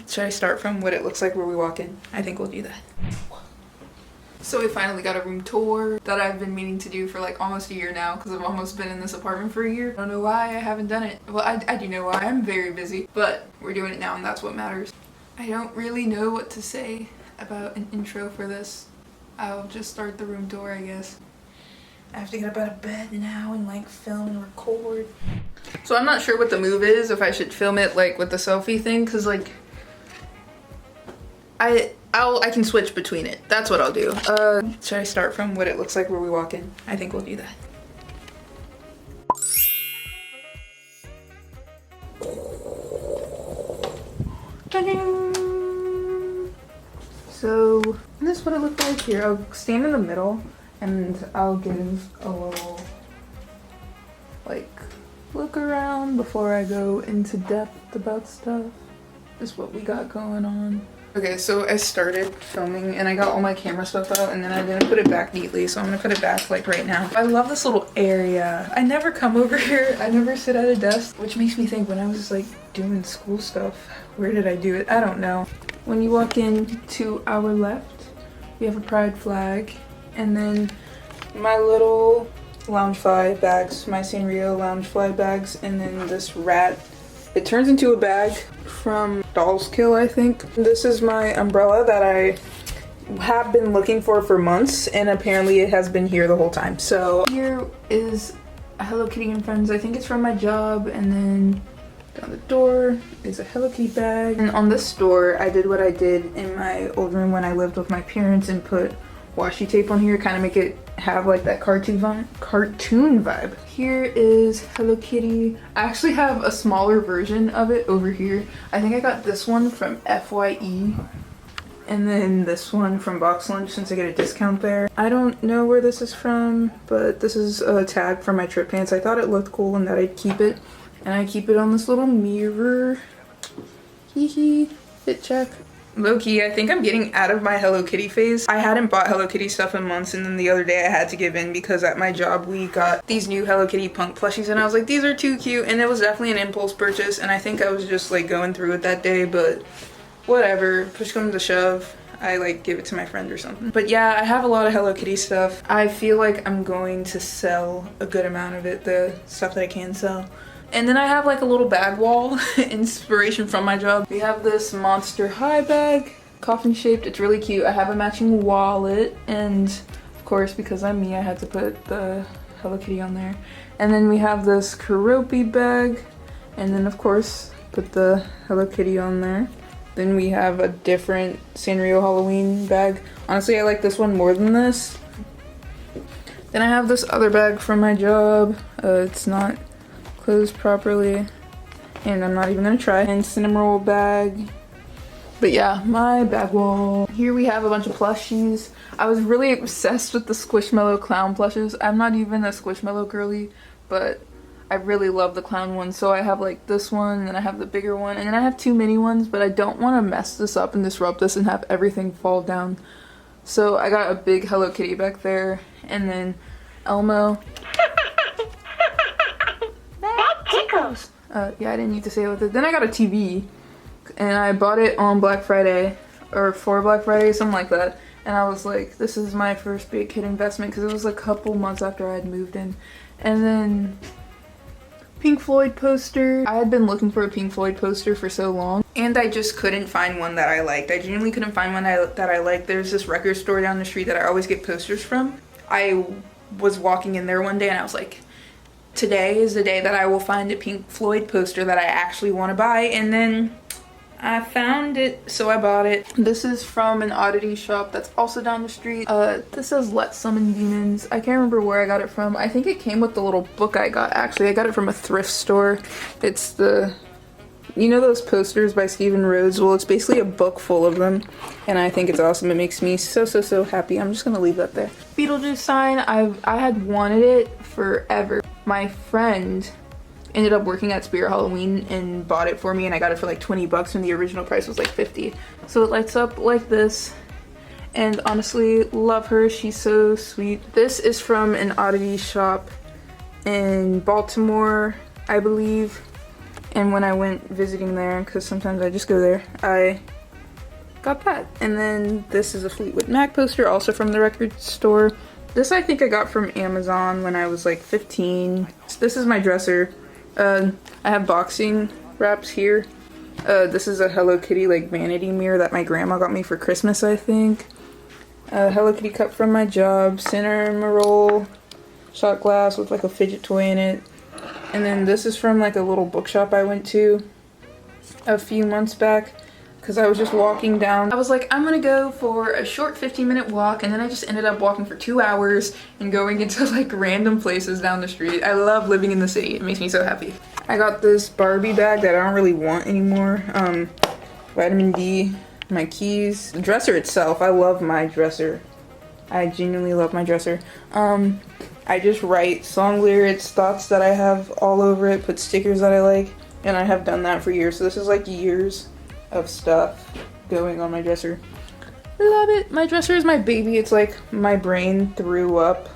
Should I start from what it looks like where we walk in? I think we'll do that. So we finally got a room tour that I've been meaning to do for like almost a year now because I've almost been in this apartment for a year. I don't know why I haven't done it. Well, I do know why. I'm very busy, but we're doing it now and that's what matters. I don't really know what to say about an intro for this. I'll just start the room tour, I guess. I have to get up out of bed now and like film and record. So I'm not sure what the move is, if I should film it like with the selfie thing, because like I can switch between it. That's what I'll do. Should I start from what it looks like where we walk in? I think we'll do that. Ta-da! So this is what it looks like here. I'll stand in the middle and I'll give a little like look around before I go into depth about stuff. This is what we got going on. Okay, so I started filming and I got all my camera stuff out and then I didn't put it back neatly, so I'm gonna put it back like right now. I love this little area. I never come over here. I never sit at a desk, which makes me think when I was like doing school stuff, where did I do it? I don't know. When you walk in to our left, we have a pride flag and then my little Loungefly bags, my Sanrio Loungefly bags, and then this rat. It turns into a bag from Doll's Kill, I think. This is my umbrella that I have been looking for months, and apparently it has been here the whole time. So here is a Hello Kitty and Friends. I think it's from my job, and then down the door is a Hello Kitty bag. And on this door, I did what I did in my old room when I lived with my parents and put washi tape on here, kind of make it have like that cartoon vibe. Here is Hello Kitty. I actually have a smaller version of it over here. I think I got this one from FYE and then this one from Box Lunch since I get a discount there. I don't know where this is from, but this is a tag from my trip pants. I thought it looked cool and that I'd keep it, and I keep it on this little mirror. Hee hee, fit check. Low-key, I think I'm getting out of my Hello Kitty phase. I hadn't bought Hello Kitty stuff in months, and then the other day I had to give in because at my job we got these new Hello Kitty punk plushies and I was like, these are too cute, and it was definitely an impulse purchase, and I think I was just like going through it that day, but whatever, push comes to shove, I like give it to my friend or something. But yeah, I have a lot of Hello Kitty stuff. I feel like I'm going to sell a good amount of it, the stuff that I can sell. And then I have like a little bag wall, inspiration from my job. We have this Monster High bag, coffin shaped. It's really cute. I have a matching wallet, and of course, because I'm me, I had to put the Hello Kitty on there. And then we have this Keroppi bag, and then of course, put the Hello Kitty on there. Then we have a different Sanrio Halloween bag. Honestly, I like this one more than this. Then I have this other bag from my job. It's not closed properly, and I'm not even gonna try. And Cinnamoroll bag. But yeah, my bag wall. Here we have a bunch of plushies. I was really obsessed with the Squishmallow clown plushes. I'm not even a Squishmallow girly, but I really love the clown one. So I have like this one, and then I have the bigger one, and then I have two mini ones, but I don't want to mess this up and disrupt this and have everything fall down. So I got a big Hello Kitty back there, and then Elmo. Yeah, I didn't need to say it with it. Then I got a TV, and I bought it on Black Friday, or for Black Friday, something like that. And I was like, this is my first big kid investment, because it was a couple months after I had moved in. And then Pink Floyd poster. I had been looking for a Pink Floyd poster for so long, and I just couldn't find one that I liked. I genuinely couldn't find one that I liked. There's this record store down the street that I always get posters from. I was walking in there one day and I was like, today is the day that I will find a Pink Floyd poster that I actually want to buy, and then I found it, so I bought it. This is from an oddity shop that's also down the street. This says Let's Summon Demons. I can't remember where I got it from. I think it came with the little book I got, actually. I got it from a thrift store. It's the, you know those posters by Stephen Rhodes? Well, it's basically a book full of them, and I think it's awesome. It makes me so happy. I'm just gonna leave that there. Beetlejuice sign. I had wanted it forever. My friend ended up working at Spirit Halloween and bought it for me, and I got it for like 20 bucks when the original price was like 50. So it lights up like this, and honestly, love her. She's so sweet. This is from an oddity shop in Baltimore, I believe. And when I went visiting there, because sometimes I just go there, I got that. And then this is a Fleetwood Mac poster, also from the record store. This I think I got from Amazon when I was like 15. This is my dresser. I have boxing wraps here. This is a Hello Kitty like vanity mirror that my grandma got me for Christmas, I think. Hello Kitty cup from my job. Cinnamon shot glass with like a fidget toy in it. And then this is from like a little bookshop I went to a few months back. Because I was just walking down. I was like, I'm gonna go for a short 15-minute walk, and then I just ended up walking for 2 hours and going into like random places down the street. I love living in the city. It makes me so happy. I got this Barbie bag that I don't really want anymore. Vitamin D, my keys, the dresser itself. I love my dresser. I genuinely love my dresser. I just write song lyrics, thoughts that I have all over it, put stickers that I like, and I have done that for years. So this is like years of stuff going on my dresser. Love it. My dresser is my baby. It's like my brain threw up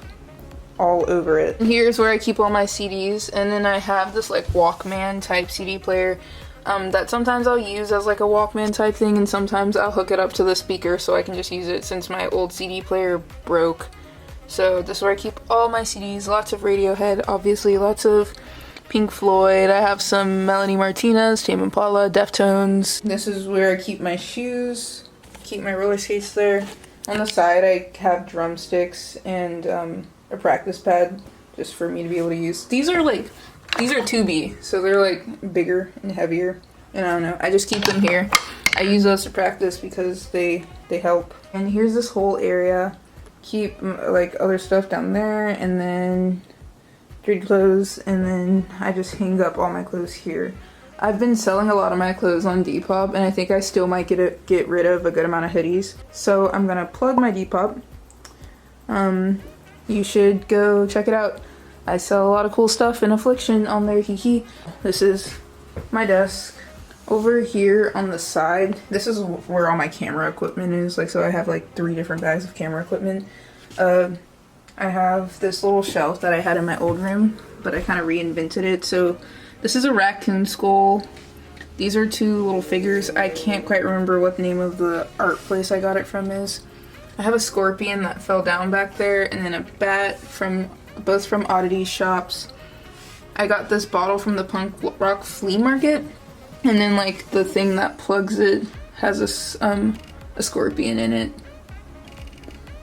all over it. And here's where I keep all my CDs, and then I have this like Walkman type CD player that sometimes I'll use as like a Walkman type thing, and sometimes I'll hook it up to the speaker so I can just use it since my old CD player broke. So this is where I keep all my CDs. Lots of Radiohead, obviously, lots of Pink Floyd. I have some Melanie Martinez, Tame Impala, Deftones. This is where I keep my shoes, keep my roller skates there. On the side I have drumsticks and a practice pad just for me to be able to use. These are 2B, so they're like bigger and heavier, and I don't know, I just keep them here. I use those to practice because they help. And here's this whole area. Keep like other stuff down there, and then dirty clothes, and then I just hang up all my clothes here. I've been selling a lot of my clothes on Depop, and I think I still might get rid of a good amount of hoodies. So I'm gonna plug my Depop. You should go check it out. I sell a lot of cool stuff in Affliction on there, hee. This is my desk. Over here on the side, this is where all my camera equipment is. Like, so I have like 3 different bags of camera equipment. I have this little shelf that I had in my old room, but I kind of reinvented it. So this is a raccoon skull. These are 2 little figures. I can't quite remember what the name of the art place I got it from is. I have a scorpion that fell down back there, and then a bat both from Oddity shops. I got this bottle from the punk rock flea market, and then like the thing that plugs it has a scorpion in it.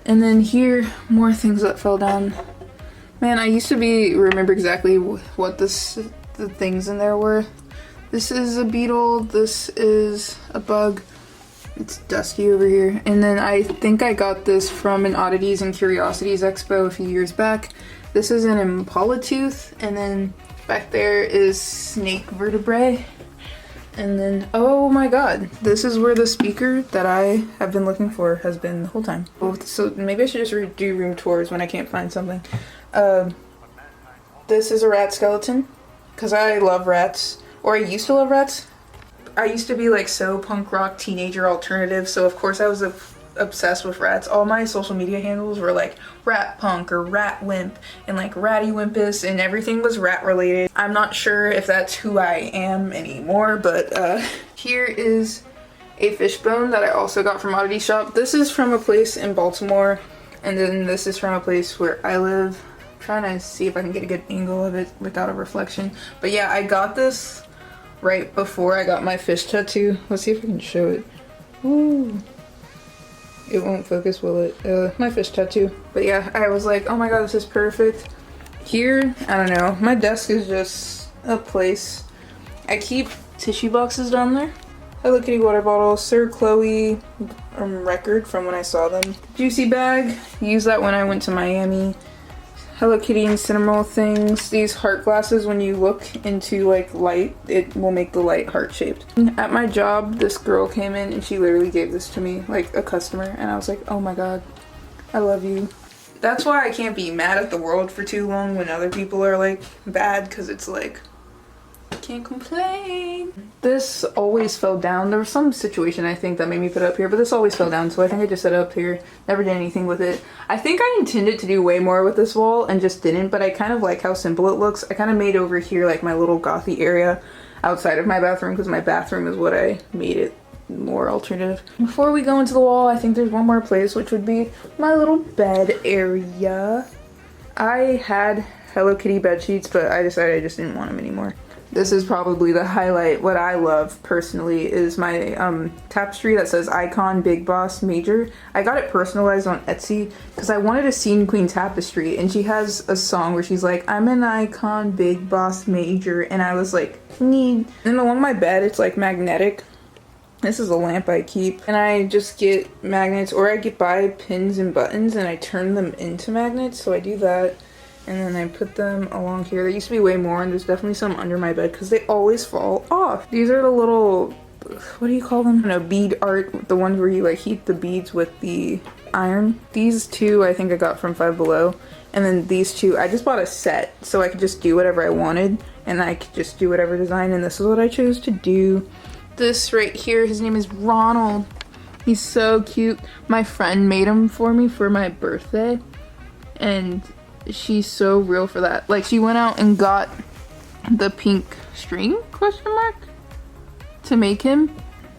And then here, more things that fell down. Man, I used to remember exactly what the things in there were. This is a beetle, this is a bug. It's dusty over here. And then I think I got this from an Oddities and Curiosities expo a few years back. This is an impala tooth, and then back there is snake vertebrae. And then, oh my god, this is where the speaker that I have been looking for has been the whole time. So maybe I should just do room tours when I can't find something. This is a rat skeleton, because I love rats, or I used to love rats. I used to be like so punk rock teenager alternative, so of course I was obsessed with rats. All my social media handles were like rat punk or rat wimp and like ratty wimpus, and everything was rat related. I'm not sure if that's who I am anymore, but here is a fishbone that I also got from Oddity Shop. This is from a place in Baltimore, and then this is from a place where I live. I'm trying to see if I can get a good angle of it without a reflection. But yeah, I got this right before I got my fish tattoo. Let's see if I can show it. Ooh. It won't focus, will it? My fish tattoo. But yeah, I was like, oh my god, this is perfect. Here, I don't know, my desk is just a place. I keep tissue boxes down there. Hello Kitty water bottle, Sir Chloe record from when I saw them. Juicy bag, used that when I went to Miami. Hello Kitty and Cinnamon things. These heart glasses, when you look into like light, it will make the light heart shaped. At my job, this girl came in and she literally gave this to me, like a customer, and I was like, oh my god, I love you. That's why I can't be mad at the world for too long when other people are like bad, because it's like, I can't complain. This always fell down. There was some situation I think that made me put it up here, but this always fell down, so I think I just set it up here. Never did anything with it. I think I intended to do way more with this wall and just didn't, but I kind of like how simple it looks. I kind of made over here like my little gothy area. outside of my bathroom because my bathroom is what I made it more alternative. Before we go into the wall, I think there's one more place, which would be my little bed area. I had Hello Kitty bed sheets, but I decided I just didn't want them anymore. This is probably the highlight. What I love personally is my tapestry that says Icon Big Boss Major. I got it personalized on Etsy because I wanted a Scene Queen tapestry, and she has a song where she's like, I'm an icon big boss major, and I was like, need. And along my bed, it's like magnetic. This is a lamp I keep, and I just get magnets, or I buy pins and buttons and I turn them into magnets. So I do that, and then I put them along here. There used to be way more, and there's definitely some under my bed because they always fall off. These are the little, what do you call them? I don't know, bead art, the ones where you like heat the beads with the iron. These two I think I got from Five Below, and then these two I just bought a set so I could just do whatever I wanted, and I could just do whatever design, and this is what I chose to do. This right here, his name is Ronald. He's so cute. My friend made him for me for my birthday, and she's so real for that. Like, she went out and got the pink string, question mark, to make him,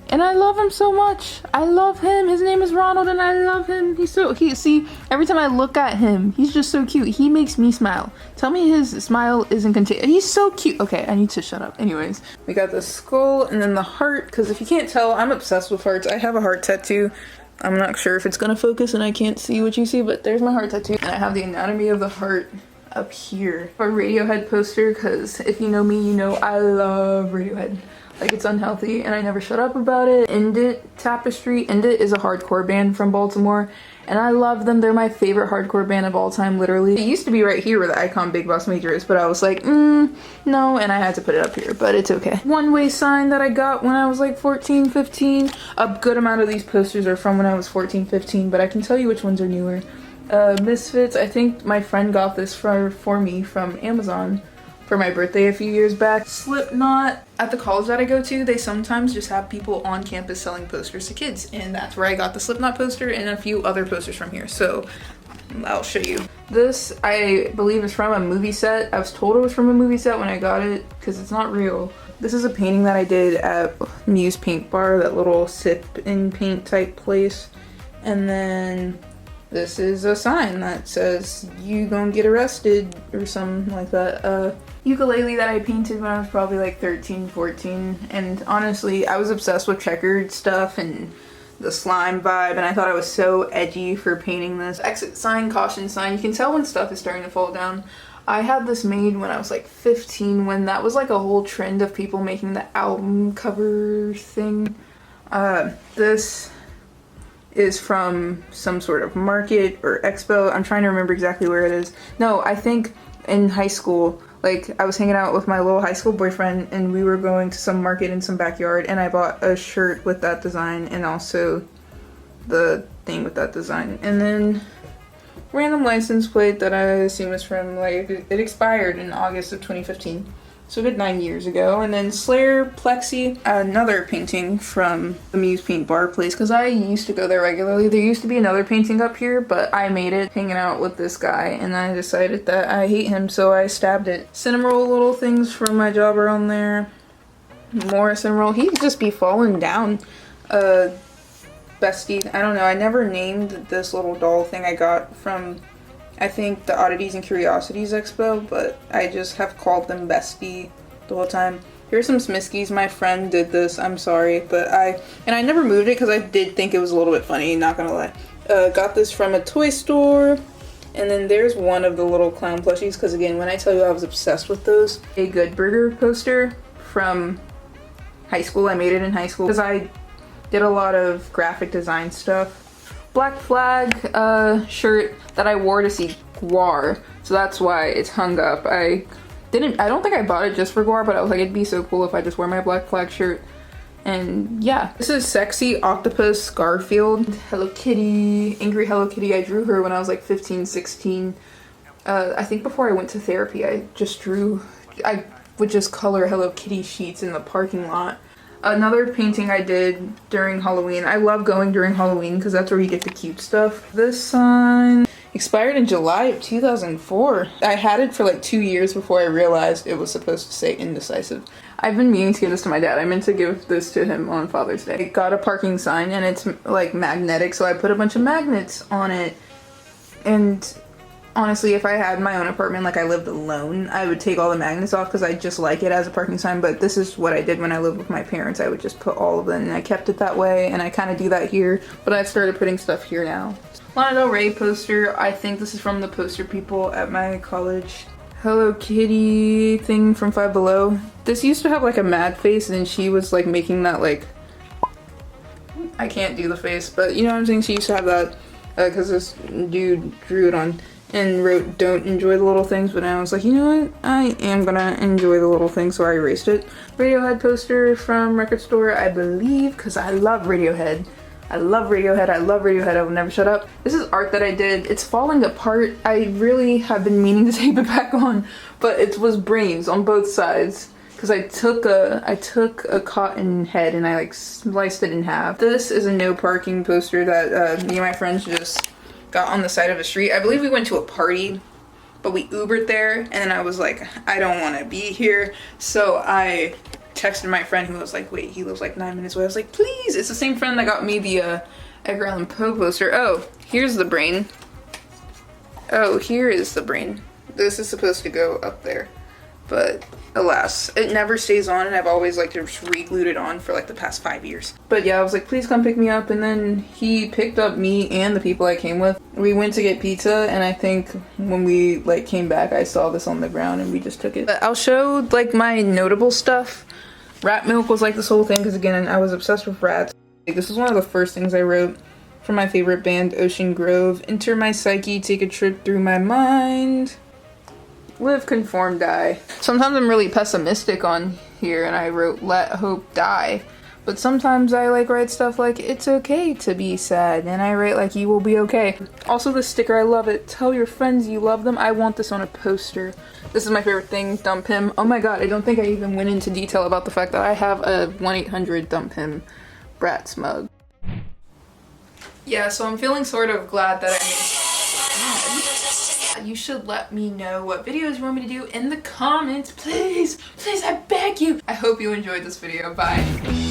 and I love him so much. I love him. His name is Ronald, and I love him. See, every time I look at him, he's just so cute. He makes me smile. Tell me his smile isn't contagious. He's so cute. Okay, I need to shut up. Anyways, we got the skull and then the heart, because if you can't tell, I'm obsessed with hearts. I have a heart tattoo. I'm not sure if it's gonna focus and I can't see what you see, but there's my heart tattoo. And I have the anatomy of the heart up here. A Radiohead poster, because if you know me, you know I love Radiohead. Like, it's unhealthy, and I never shut up about it. Indit Tapestry. Indit is a hardcore band from Baltimore, and I love them. They're my favorite hardcore band of all time, literally. It used to be right here where the Icon Big Boss Major is, but I was like, no, and I had to put it up here, but it's okay. One-way sign that I got when I was like 14, 15. A good amount of these posters are from when I was 14, 15, but I can tell you which ones are newer. Misfits, I think my friend got this for me from Amazon for my birthday a few years back. Slipknot. At the college that I go to, they sometimes just have people on campus selling posters to kids, and that's where I got the Slipknot poster and a few other posters from here, so I'll show you. This, I believe, is from a movie set. I was told it was from a movie set when I got it, because it's not real. This is a painting that I did at Muse Paint Bar, that little sip and paint type place. And then this is a sign that says, you gonna get arrested, or something like that. Ukulele that I painted when I was probably like 13, 14, and honestly, I was obsessed with checkered stuff and the slime vibe, and I thought I was so edgy for painting this. Exit sign, caution sign. You can tell when stuff is starting to fall down. I had this made when I was like 15, when that was like a whole trend of people making the album cover thing. This is from some sort of market or expo. I'm trying to remember exactly where it is. No, I think in high school, like, I was hanging out with my little high school boyfriend, and we were going to some market in some backyard, and I bought a shirt with that design and also the thing with that design. And then random license plate that I assume is from, like, it expired in August of 2015. So a good 9 years ago. And then Slayer Plexi, another painting from the Muse Paint Bar place, because I used to go there regularly. There used to be another painting up here, but I made it hanging out with this guy, and I decided that I hate him, so I stabbed it. Cinnamoroll little things from my job are on there. More Cinnamoroll. He'd just be falling down. Bestie, I don't know, I never named this little doll thing I got from, I think, the Oddities and Curiosities Expo, but I just have called them Bestie the whole time. Here's some Smiskies. My friend did this. I'm sorry, but I never moved it because I did think it was a little bit funny, not gonna lie. Got this from a toy store. And then there's one of the little clown plushies, because again, when I tell you I was obsessed with those. A Good Burger poster from high school. I made it in high school because I did a lot of graphic design stuff. Black Flag shirt that I wore to see Guar, so that's why it's hung up. I don't think I bought it just for Guar, but I was like, it'd be so cool if I just wear my Black Flag shirt. And yeah, this is Sexy Octopus Garfield. Hello Kitty, angry Hello Kitty. I drew her when I was like 15, 16. I think before I went to therapy, I would just color Hello Kitty sheets in the parking lot. Another painting I did during Halloween. I love going during Halloween because that's where you get the cute stuff. This sign Expired in July of 2004. I had it for like 2 years before I realized it was supposed to say indecisive. I've been meaning to give this to my dad. I meant to give this to him on Father's Day. I got a parking sign and it's like magnetic, so I put a bunch of magnets on it. And honestly, if I had my own apartment, like I lived alone, I would take all the magnets off because I just like it as a parking sign. But this is what I did when I lived with my parents. I would just put all of them, and I kept it that way, and I kind of do that here. But I've started putting stuff here now. Lana Del Rey poster. I think this is from the poster people at my college. Hello Kitty thing from Five Below. This used to have like a mad face, and then she was like making that like... I can't do the face, but you know what I'm saying? She used to have that because this dude drew it on and wrote, "Don't enjoy the little things," but now I was like, you know what? I am gonna enjoy the little things, so I erased it. Radiohead poster from Record Store, I believe, because I love Radiohead. I love Radiohead, I love Radiohead, I will never shut up. This is art that I did. It's falling apart. I really have been meaning to tape it back on, but it was brains on both sides. Because I took a cotton head and I like sliced it in half. This is a no parking poster that me and my friends just got on the side of a street. I believe we went to a party, but we Ubered there, and then I was like, I don't want to be here. So I texted my friend who was like, wait, he lives like 9 minutes away. I was like, please. It's the same friend that got me the Edgar Allan Poe poster. Oh, here's the brain. Oh, here is the brain. This is supposed to go up there, but alas, it never stays on, and I've always like just re-glued it on for like the past 5 years. But yeah, I was like, please come pick me up, and then he picked up me and the people I came with. We went to get pizza, and I think when we like came back, I saw this on the ground and we just took it. But I'll show like my notable stuff. Rat Milk was like this whole thing because again, I was obsessed with rats. Like, this is one of the first things I wrote for my favorite band, Ocean Grove. Enter my psyche, take a trip through my mind. Live, conform, die. Sometimes I'm really pessimistic on here and I wrote let hope die. But sometimes I like write stuff like it's okay to be sad, and I write like you will be okay. Also this sticker, I love it. Tell your friends you love them. I want this on a poster. This is my favorite thing, dump him. Oh my god, I don't think I even went into detail about the fact that I have a 1-800 dump him Bratz mug. Yeah, so I'm feeling sort of glad that you should let me know what videos you want me to do in the comments, please. Please, I beg you. I hope you enjoyed this video. Bye.